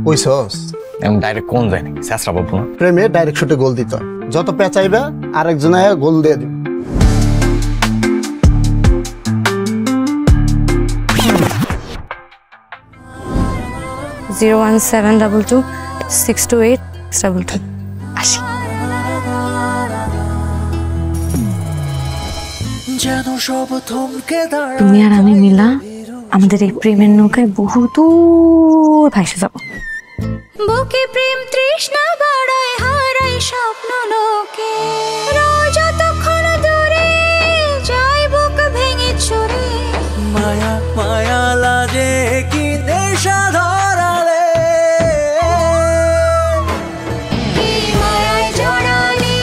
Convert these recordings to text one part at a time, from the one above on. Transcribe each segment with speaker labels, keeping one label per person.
Speaker 1: কইছস
Speaker 2: এমন ডাইরেক্ট কোন যায় নাকি শেষরা বাবু না
Speaker 1: প্রেমে ডাইরেক্ট শুটে গোল দিত যত পেঁচাইবে আরেকজন আয়া গোল দিয়ে দিবে
Speaker 3: 01722 আসি। তুমি আর আমি মিলা আমাদের এই প্রেমের নৌকায় বহু দূর ভাসে যাব। বুকে প্রেম তৃষ্ণা বাড়ায় হারাই স্বপ্ন লোকে যতক্ষণ দূরে যাই বুক ভেঙে চুরে
Speaker 4: মায়া মায়া লাগে কি নেশা ধরালে
Speaker 3: কি মায়ায় জড়ালে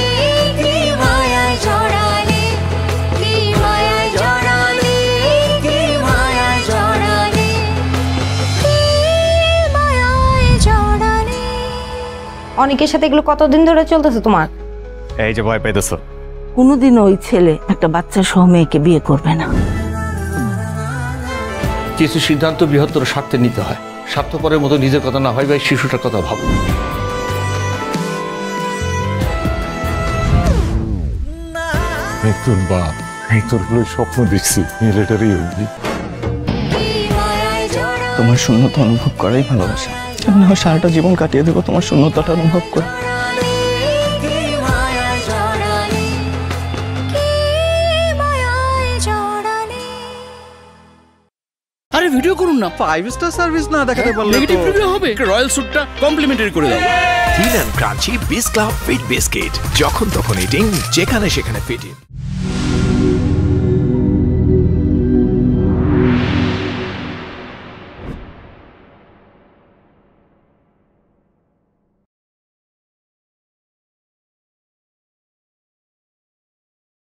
Speaker 3: কি মায়ায় জড়ালে কি মায়ায় জড়ালে কি মায়ায় জড়ালে কি মায়ায় জড়ালে। অনেকের সাথে এগুলো কতদিন ধরে চলতেছে তোমার?
Speaker 2: এই যে ভয় পাইতেছো,
Speaker 5: কোনোদিন ওই ছেলে একটা বাচ্চা সহ মেয়েকে বিয়ে করবে না।
Speaker 6: কিছু সিদ্ধান্ত বৃহত্তর স্বার্থে নিতে হয়। স্বার্থপরের মতো নিজের কথা না হয় বা শিশুটার কথা ভাবো।
Speaker 7: তোর বাপ তোর স্বপ্ন দেখছি মিলিটারি হবি।
Speaker 2: তোমার শূন্যতা অনুভব করাই ভালোবাসা। আমি সারাটা জীবন কাটিয়ে দেবো তোমার শূন্যতাটা অনুভব করে।
Speaker 8: আরে ভিডিও করুন না, 5 স্টার সার্ভিস না দেখাতে পারলে নেগেটিভ রিভিউ হবে। রয়্যাল স্যুটটা কমপ্লিমেন্টারি করে দাও।
Speaker 9: থিন এন্ড ক্রাঞ্চি বিস ক্লাব ফিট বিস্কিট, যখন তখন ইটিং, যেখানে সেখানে ফিট।